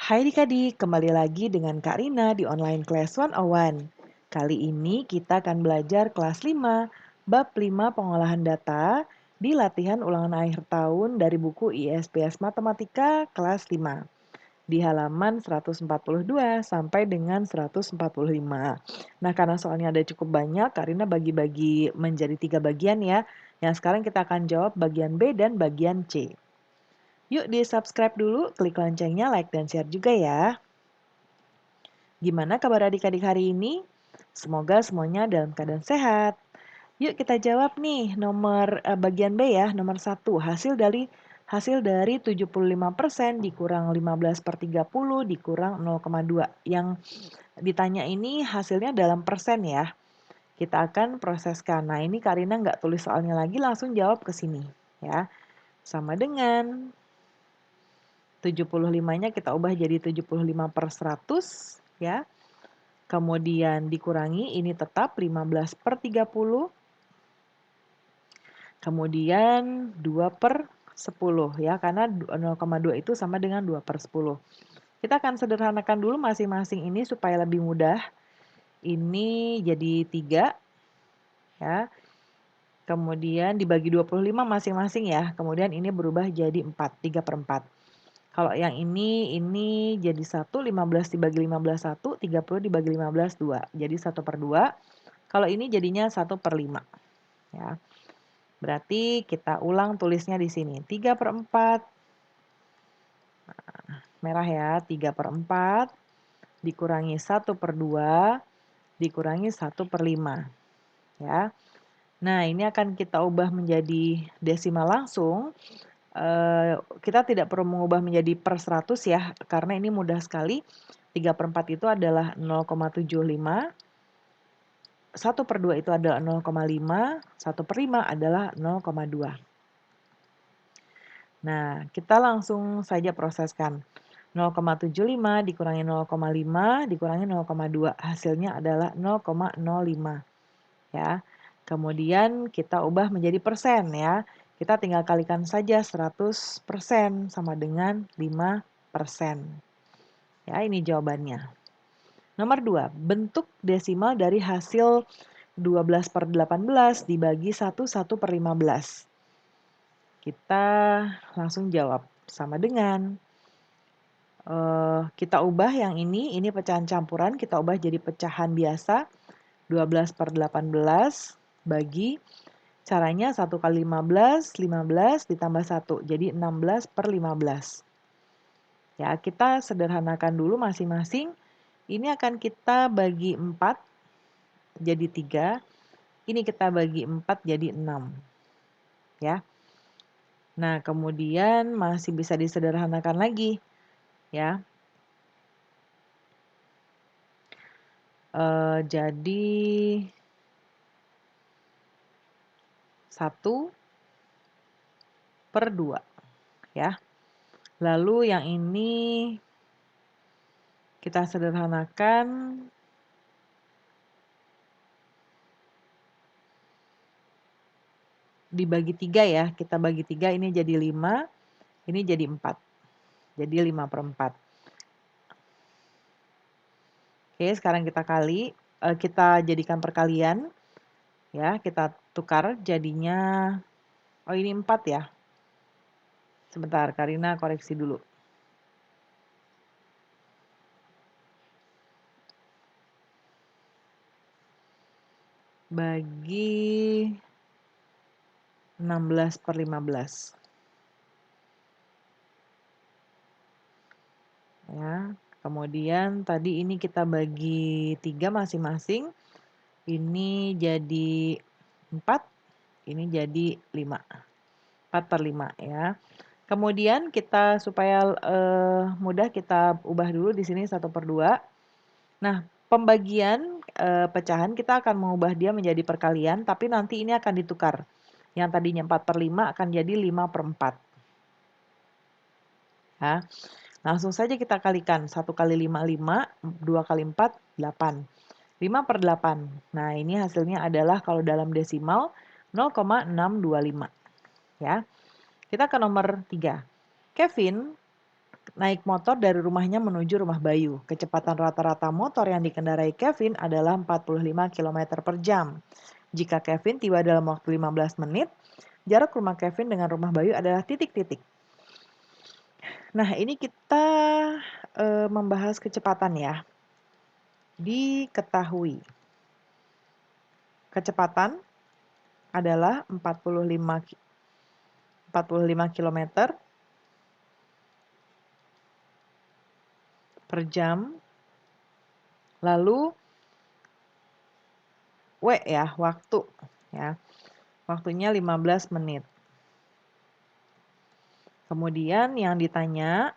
Hai Adik-adik, kembali lagi dengan Kak Rina di Online Class 101. Kali ini kita akan belajar kelas 5, bab 5 pengolahan data di latihan ulangan akhir tahun dari buku ISPS Matematika kelas 5 di halaman 142 sampai dengan 145. Nah, karena soalnya ada cukup banyak, Kak Rina bagi-bagi menjadi 3 bagian ya. Yang sekarang kita akan jawab bagian B dan bagian C. Yuk di-subscribe dulu, klik loncengnya, like dan share juga ya. Gimana kabar adik-adik hari ini? Semoga semuanya dalam keadaan sehat. Yuk kita jawab nih bagian B ya, nomor 1. Hasil dari 75% dikurang 15/30 dikurang 0,2. Yang ditanya ini hasilnya dalam persen ya. Kita akan proseskan. Nah, ini Karina nggak tulis soalnya lagi, langsung jawab ke sini ya. Sama dengan 75-nya kita ubah jadi 75/100 ya. Kemudian dikurangi, ini tetap 15/30. Kemudian 2/10 ya, karena 0,2 itu sama dengan 2/10. Kita akan sederhanakan dulu masing-masing ini supaya lebih mudah. Ini jadi 3 ya. Kemudian dibagi 25 masing-masing ya. Kemudian ini berubah jadi 4, 3/4. Kalau yang ini jadi 1, 15 dibagi 15 1, 30 dibagi 15 2. Jadi 1/2. Kalau ini jadinya 1/5 ya. Berarti kita ulang tulisnya di sini. 3/4. Nah, merah ya, 3/4 dikurangi 1/2 dikurangi 1/5 ya. Nah, ini akan kita ubah menjadi desimal langsung. Kita tidak perlu mengubah menjadi per 100 ya, karena ini mudah sekali. 3/4 itu adalah 0,75, 1/2 itu adalah 0,5, 1/5 adalah 0,2. Nah, kita langsung saja proseskan. 0,75 dikurangi 0,5 dikurangi 0,2, hasilnya adalah 0,05 ya. Kemudian kita ubah menjadi persen ya. Kita tinggal kalikan saja 100% sama dengan 5%. Ya, ini jawabannya. Nomor 2, bentuk desimal dari hasil 12/18 dibagi 1/15. Kita langsung jawab. Sama dengan kita ubah yang ini pecahan campuran, kita ubah jadi pecahan biasa. 12/18 bagi, caranya 1 kali 15, 15 ditambah 1, jadi 16/15. Ya, kita sederhanakan dulu masing-masing. Ini akan kita bagi 4 jadi 3. Ini kita bagi 4 jadi 6. Ya. Nah, kemudian masih bisa disederhanakan lagi. Ya. Jadi 1/2 ya. Lalu yang ini kita sederhanakan dibagi 3 ya. Kita bagi 3, ini jadi 5, ini jadi 4. Jadi 5/4. Oke, sekarang kita jadikan perkalian. Ya, kita tukar jadinya, oh ini 4 ya. Sebentar, Karina koreksi dulu. Bagi 16/15. Ya, kemudian tadi ini kita bagi 3 masing-masing. Ini jadi 4, ini jadi 5. 4/5 ya. Kemudian kita supaya mudah kita ubah dulu di sini 1/2. Nah, pembagian pecahan kita akan mengubah dia menjadi perkalian, tapi nanti ini akan ditukar. Yang tadinya 4/5 akan jadi 5/4. Ya. Langsung saja kita kalikan. 1 kali 5, 5. 2 kali 4, 8. 5/8. Nah, ini hasilnya adalah kalau dalam desimal 0,625. Ya. Kita ke nomor 3. Kevin naik motor dari rumahnya menuju rumah Bayu. Kecepatan rata-rata motor yang dikendarai Kevin adalah 45 km per jam. Jika Kevin tiba dalam waktu 15 menit, jarak rumah Kevin dengan rumah Bayu adalah titik-titik. Nah, ini kita membahas kecepatan ya. Diketahui. Kecepatan adalah 45 km per jam. Lalu W ya, waktu ya. Waktunya 15 menit. Kemudian yang ditanya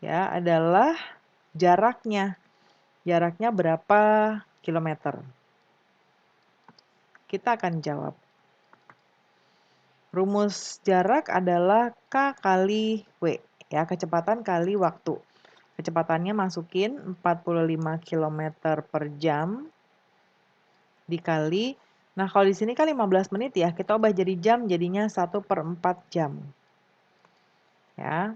ya adalah jaraknya. Jaraknya berapa kilometer? Kita akan jawab. Rumus jarak adalah K kali W, ya, kecepatan kali waktu. Kecepatannya masukin 45 km per jam dikali, nah kalau di sini kan 15 menit ya, kita ubah jadi jam, jadinya 1/4 jam. Ya.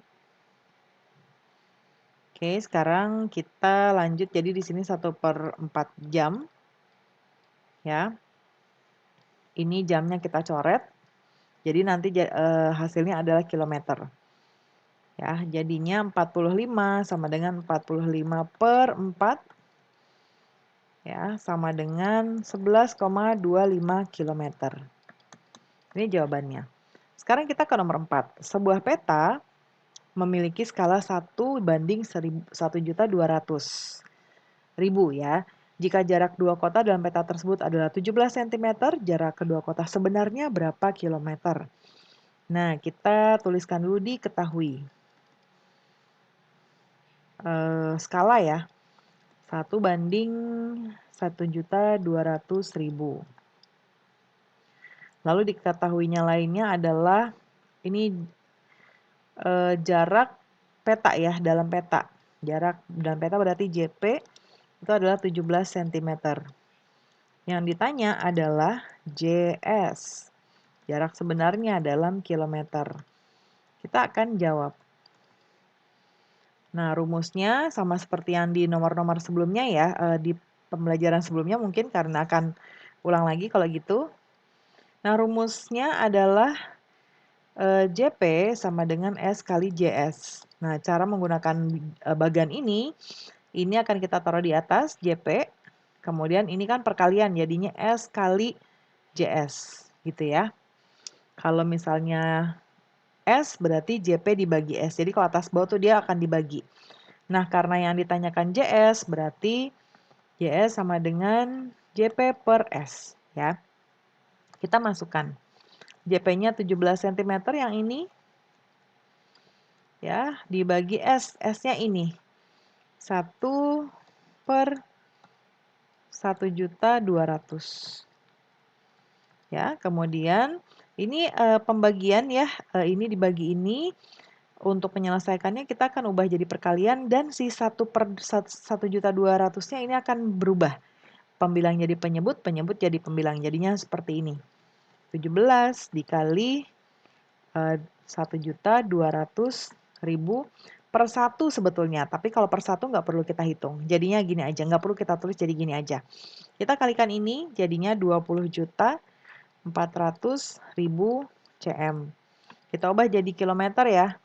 Oke, sekarang kita lanjut, jadi di sini 1/4 jam. Ya. Ini jamnya kita coret. Jadi nanti hasilnya adalah kilometer. Ya, jadinya 45 sama dengan 45/4 ya, sama dengan 11,25 km. Ini jawabannya. Sekarang kita ke nomor 4. Sebuah peta memiliki skala 1:1.200.000 ya. Jika jarak dua kota dalam peta tersebut adalah 17 cm, jarak kedua kota sebenarnya berapa kilometer? Nah, kita tuliskan dulu diketahui. Skala ya. 1:1.200.000. Lalu diketahuinya lainnya adalah ini jarak peta ya, dalam peta. Jarak dalam peta berarti JP itu adalah 17 cm. Yang ditanya adalah JS. Jarak sebenarnya dalam kilometer. Kita akan jawab. Nah, rumusnya sama seperti yang di nomor-nomor sebelumnya ya, di pembelajaran sebelumnya mungkin karena akan ulang lagi kalau gitu. Nah, rumusnya adalah JP sama dengan S kali JS. Nah, cara menggunakan bagan ini akan kita taruh di atas JP, kemudian ini kan perkalian, jadinya S kali JS, gitu ya. Kalau misalnya S berarti JP dibagi S, jadi kalau atas bawah tuh dia akan dibagi. Nah, karena yang ditanyakan JS, berarti JS sama dengan JP per S, ya. Kita masukkan. JP-nya 17 cm yang ini, ya, dibagi S. S-nya ini. 1/1.200.000. Ya, kemudian ini pembagian ya, ini dibagi ini. Untuk menyelesaikannya kita akan ubah jadi perkalian dan si 1/1.200.000-nya ini akan berubah. Pembilang jadi penyebut, penyebut jadi pembilang. Jadinya seperti ini. 17 dikali 1.200.000 per 1 sebetulnya. Tapi kalau per 1 nggak perlu kita hitung. Jadinya gini aja, nggak perlu kita tulis jadi gini aja. Kita kalikan ini jadinya 20.400.000 cm. Kita ubah jadi kilometer ya.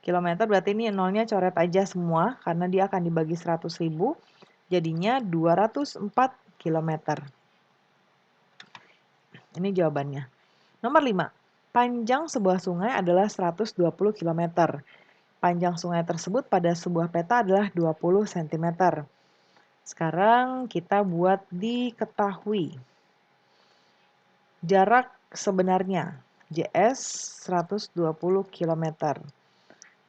Kilometer berarti ini nolnya coret aja semua karena dia akan dibagi 100.000. Jadinya 204 km. Ini jawabannya. Nomor 5. Panjang sebuah sungai adalah 120 km. Panjang sungai tersebut pada sebuah peta adalah 20 cm. Sekarang kita buat diketahui. Jarak sebenarnya JS 120 km.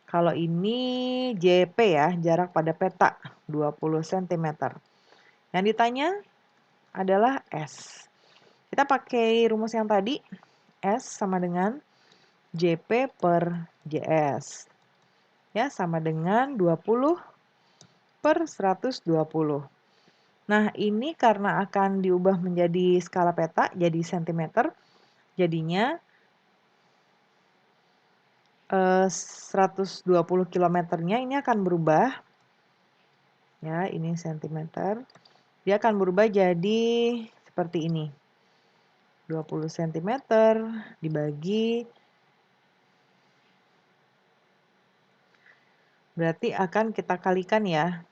Kalau ini JP ya, jarak pada peta 20 cm. Yang ditanya adalah S. Kita pakai rumus yang tadi. S sama dengan JP per JS. Ya, sama dengan 20 per 120. Nah, ini karena akan diubah menjadi skala peta, jadi cm. Jadinya 120 kilometernya ini akan berubah. Ya, ini sentimeter. Dia akan berubah jadi seperti ini. 20 cm dibagi, berarti akan kita kalikan ya.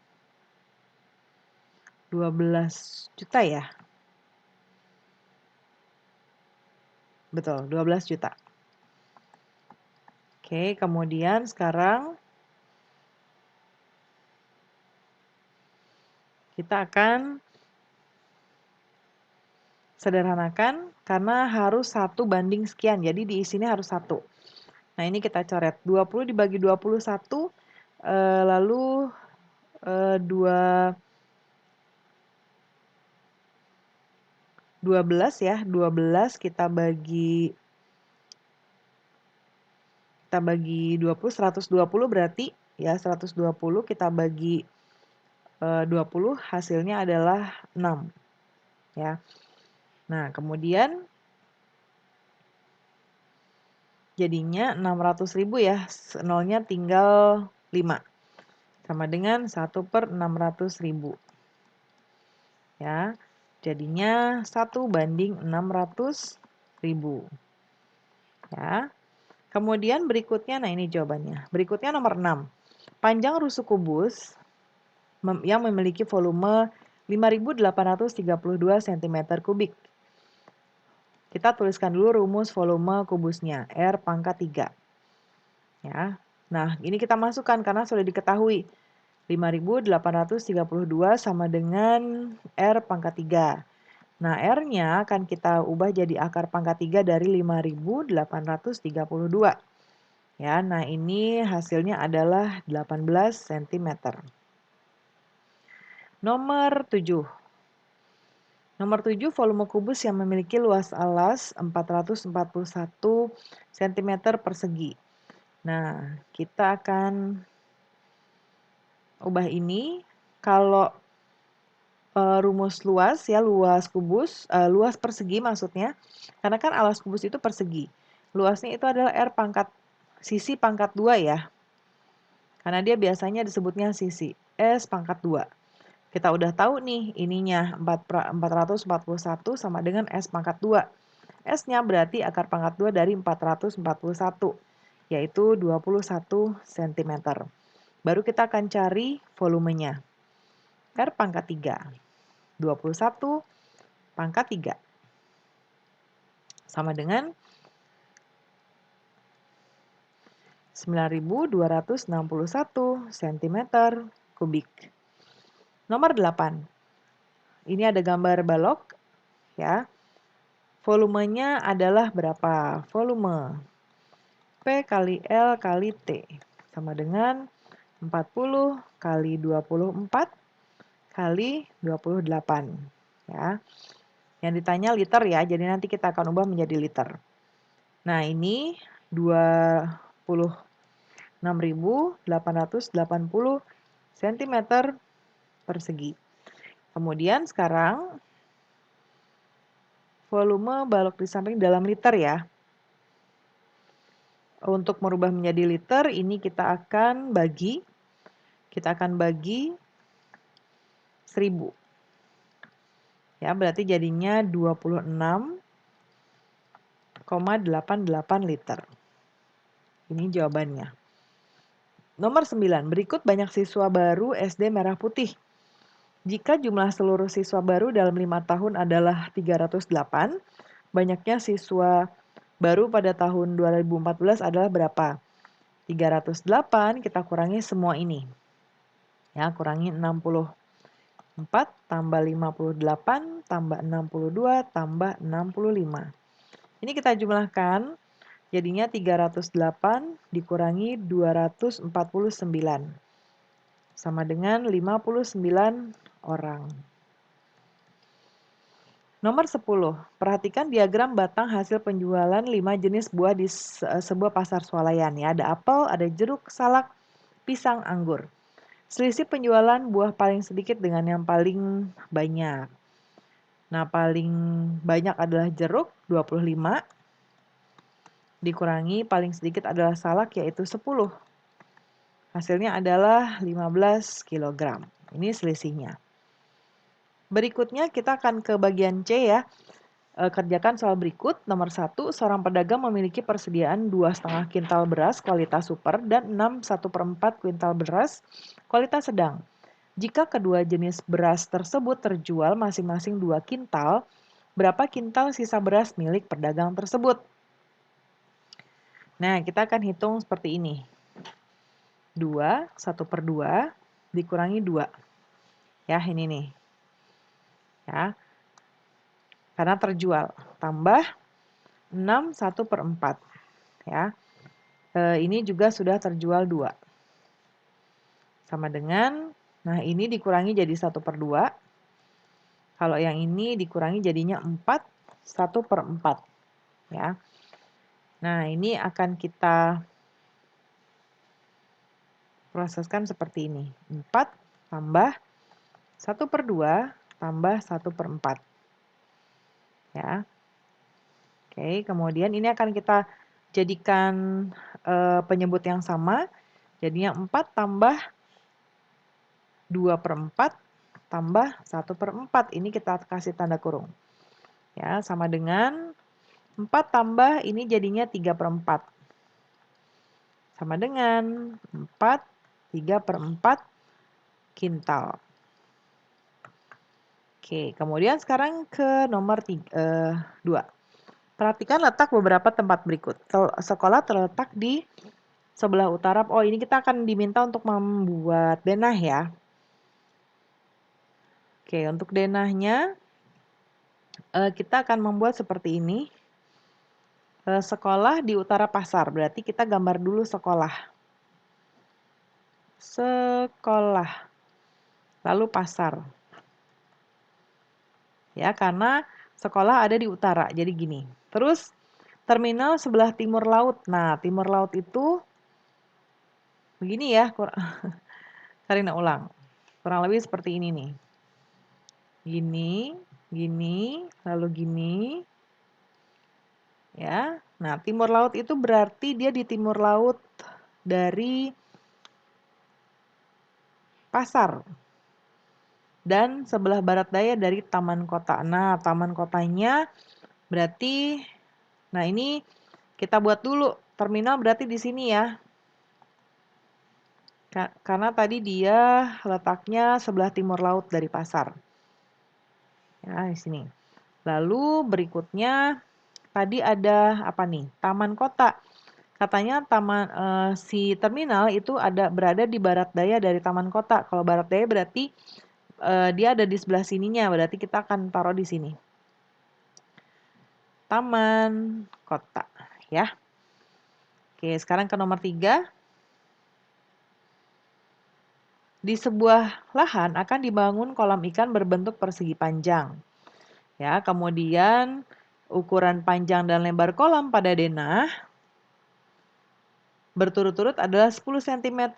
12 juta ya? Betul, 12 juta. Oke, kemudian sekarang kita akan sederhanakan karena harus 1 banding sekian. Jadi di sini harus 1. Nah, ini kita coret. 20 dibagi 21, lalu 12 ya. 12 kita bagi 20, 120 berarti ya 120 kita bagi 20 hasilnya adalah 6 ya. Nah, kemudian jadinya 600.000 ya, nolnya tinggal 5. Sama dengan 1/600.000. Ya, jadinya 1 banding 600.000. Ya. Kemudian berikutnya, nah ini jawabannya. Berikutnya nomor 6. Panjang rusuk kubus yang memiliki volume 5.832 cm3. Kita tuliskan dulu rumus volume kubusnya, R pangkat 3. Ya. Nah, ini kita masukkan karena sudah diketahui. 5.832 sama dengan R pangkat 3. Nah, R-nya akan kita ubah jadi akar pangkat 3 dari 5.832. Ya, nah ini hasilnya adalah 18 cm. Nomor 7. Nomor 7, volume kubus yang memiliki luas alas 441 cm persegi. Nah, kita akan ubah ini. Kalau rumus luas ya, luas kubus, luas persegi maksudnya, karena kan alas kubus itu persegi. Luasnya itu adalah R pangkat sisi pangkat 2 ya. Karena dia biasanya disebutnya sisi S pangkat 2. Kita udah tahu nih ininya 441 sama dengan S pangkat 2. S-nya berarti akar pangkat 2 dari 441, yaitu 21 cm. Baru kita akan cari volumenya. R pangkat 3. 21 pangkat 3 sama dengan 9.261 cm3. Nomor 8. Ini ada gambar balok ya. Volumenya adalah berapa? Volume P kali L kali T sama dengan 40 kali 24 kali 28 ya. Yang ditanya liter ya, jadi nanti kita akan ubah menjadi liter. Nah, ini 26.880 cm persegi. Kemudian sekarang volume balok di samping dalam liter ya. Untuk merubah menjadi liter, ini kita akan bagi 1000. Ya, berarti jadinya 26,88 liter. Ini jawabannya. Nomor 9. Berikut banyak siswa baru SD Merah Putih. Jika jumlah seluruh siswa baru dalam 5 tahun adalah 308, banyaknya siswa baru pada tahun 2014 adalah berapa? 308 kita kurangi semua ini. Ya, kurangi 64 tambah 58 tambah 62 tambah 65. Ini kita jumlahkan, jadinya 308 dikurangi 249. Sama dengan 59 orang. Nomor 10. Perhatikan diagram batang hasil penjualan 5 jenis buah di sebuah pasar swalayan. Ya, ada apel, ada jeruk, salak, pisang, anggur. Selisih penjualan buah paling sedikit dengan yang paling banyak. Nah, paling banyak adalah jeruk 25. dikurangi paling sedikit adalah salak yaitu 10. Hasilnya adalah 15 kg. Ini selisihnya. Berikutnya kita akan ke bagian C ya. Kerjakan soal berikut. Nomor 1, seorang pedagang memiliki persediaan 2,5 kintal beras kualitas super dan 1/4 kuintal beras kualitas sedang. Jika kedua jenis beras tersebut terjual masing-masing 2 kintal, berapa kintal sisa beras milik pedagang tersebut? Nah, kita akan hitung seperti ini. 2, 1/2 dikurangi 2. Ya, ini nih. Ya, karena terjual. Tambah 6 1/4. Ya, ini juga sudah terjual 2. Sama dengan, nah ini dikurangi jadi 1/2. Kalau yang ini dikurangi jadinya 4 1/4. Ya. Nah, ini akan kita proseskan seperti ini. 4 tambah 1/2 tambah 1/4. Ya. Oke, kemudian ini akan kita jadikan penyebut yang sama. Jadinya 4 tambah 2/4 tambah 1/4. Ini kita kasih tanda kurung. Ya, sama dengan 4 tambah ini jadinya 3/4. Sama dengan 4 3/4 kintal. Oke, kemudian sekarang ke nomor 2. Perhatikan letak beberapa tempat berikut. Sekolah terletak di sebelah utara. Oh, ini kita akan diminta untuk membuat denah ya. Oke, untuk denahnya kita akan membuat seperti ini. Sekolah di utara pasar, berarti kita gambar dulu sekolah. Sekolah. Lalu pasar. Ya, karena sekolah ada di utara, jadi gini. Terus terminal sebelah timur laut. Nah, timur laut itu begini ya, Karina ulang. Kurang lebih seperti ini nih. Gini, gini, lalu gini. Ya. Nah, timur laut itu berarti dia di timur laut dari pasar. Dan sebelah barat daya dari taman kota. Nah, taman kotanya berarti, nah ini kita buat dulu. Terminal berarti di sini ya. Karena tadi dia letaknya sebelah timur laut dari pasar. Ya, di sini. Lalu berikutnya tadi ada apa nih? Taman kota. Katanya si terminal itu berada di barat daya dari taman kota. Kalau barat daya berarti dia ada di sebelah sininya, berarti kita akan taruh di sini. Taman kota, ya. Oke, sekarang ke nomor 3. Di sebuah lahan akan dibangun kolam ikan berbentuk persegi panjang. Ya, kemudian ukuran panjang dan lebar kolam pada denah berturut-turut adalah 10 cm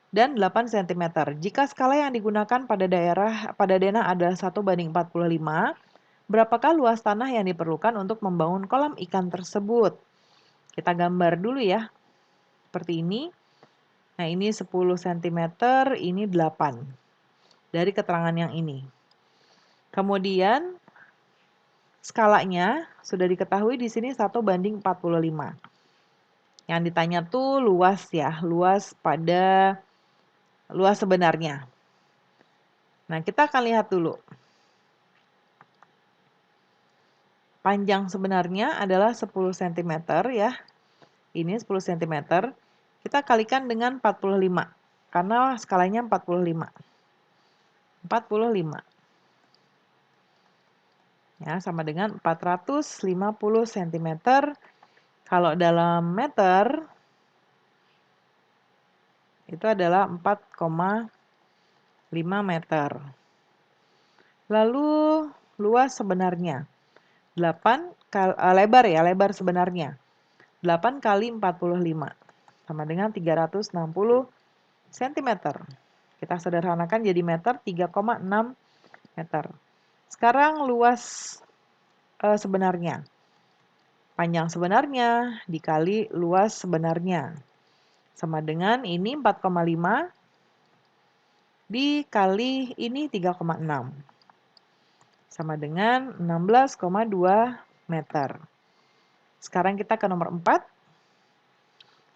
dan 8 cm. Jika skala yang digunakan pada denah adalah 1:45, berapakah luas tanah yang diperlukan untuk membangun kolam ikan tersebut? Kita gambar dulu ya. Seperti ini. Nah, ini 10 cm, ini 8. Dari keterangan yang ini. Kemudian skalanya sudah diketahui di sini 1:45. Yang ditanya tuh luas ya, luas sebenarnya. Nah, kita akan lihat dulu. Panjang sebenarnya adalah 10 cm ya. Ini 10 cm. Kita kalikan dengan 45. Karena skalanya 45. 45. Ya, sama dengan 450 cm. Kalau dalam meter, itu adalah 4,5 meter. Lalu luas sebenarnya 8 lebar ya, lebar sebenarnya 8 kali 45 sama dengan 360 cm. Kita sederhanakan jadi meter, 3,6 meter. Sekarang luas sebenarnya Panjang sebenarnya dikali luas sebenarnya. Sama dengan ini 4,5 dikali ini 3,6. Sama dengan 16,2 meter. Sekarang kita ke nomor 4.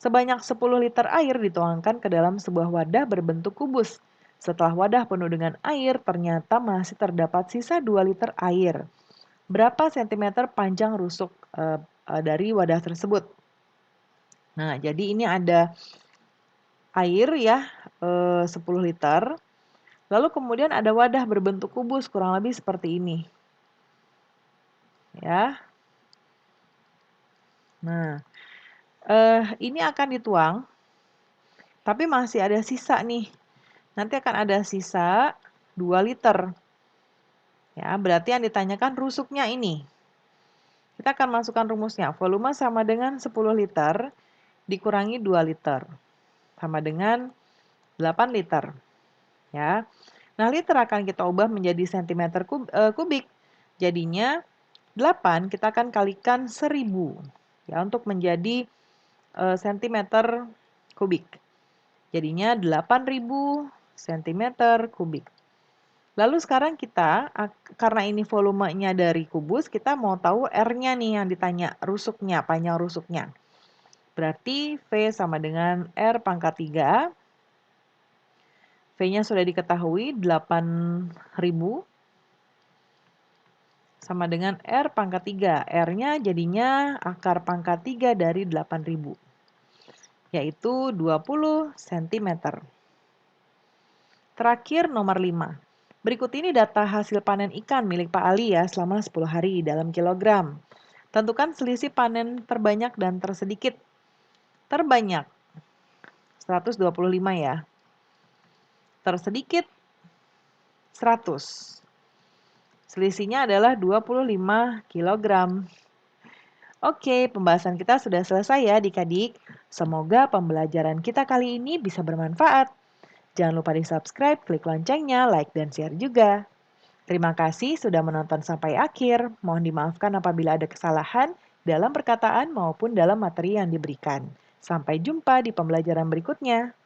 Sebanyak 10 liter air dituangkan ke dalam sebuah wadah berbentuk kubus. Setelah wadah penuh dengan air, ternyata masih terdapat sisa 2 liter air. Berapa sentimeter panjang rusuk dari wadah tersebut? Nah, jadi ini ada air ya, 10 liter. Lalu kemudian ada wadah berbentuk kubus kurang lebih seperti ini. Ya. Nah, ini akan dituang, tapi masih ada sisa nih. Nanti akan ada sisa 2 liter. Ya, berarti yang ditanyakan rusuknya ini. Kita akan masukkan rumusnya. Volume sama dengan 10 liter dikurangi 2 liter. Sama dengan 8 liter. Ya. Nah, liter akan kita ubah menjadi sentimeter kubik. Jadinya 8 kita akan kalikan 1000. Ya, untuk menjadi sentimeter kubik. Jadinya 8000 sentimeter kubik. Lalu sekarang kita, karena ini volumenya dari kubus, kita mau tahu R-nya nih yang ditanya, rusuknya, panjang rusuknya. Berarti V sama dengan R pangkat 3. V-nya sudah diketahui 8000 sama dengan R pangkat 3. R-nya jadinya akar pangkat 3 dari 8000, yaitu 20 cm. Terakhir nomor 5. Berikut ini data hasil panen ikan milik Pak Ali ya selama 10 hari dalam kilogram. Tentukan selisih panen terbanyak dan tersedikit. Terbanyak 125 ya. Tersedikit 100. Selisihnya adalah 25 kg. Oke, pembahasan kita sudah selesai ya adik-adik. Semoga pembelajaran kita kali ini bisa bermanfaat. Jangan lupa di-subscribe, klik loncengnya, like, dan share juga. Terima kasih sudah menonton sampai akhir. Mohon dimaafkan apabila ada kesalahan dalam perkataan maupun dalam materi yang diberikan. Sampai jumpa di pembelajaran berikutnya.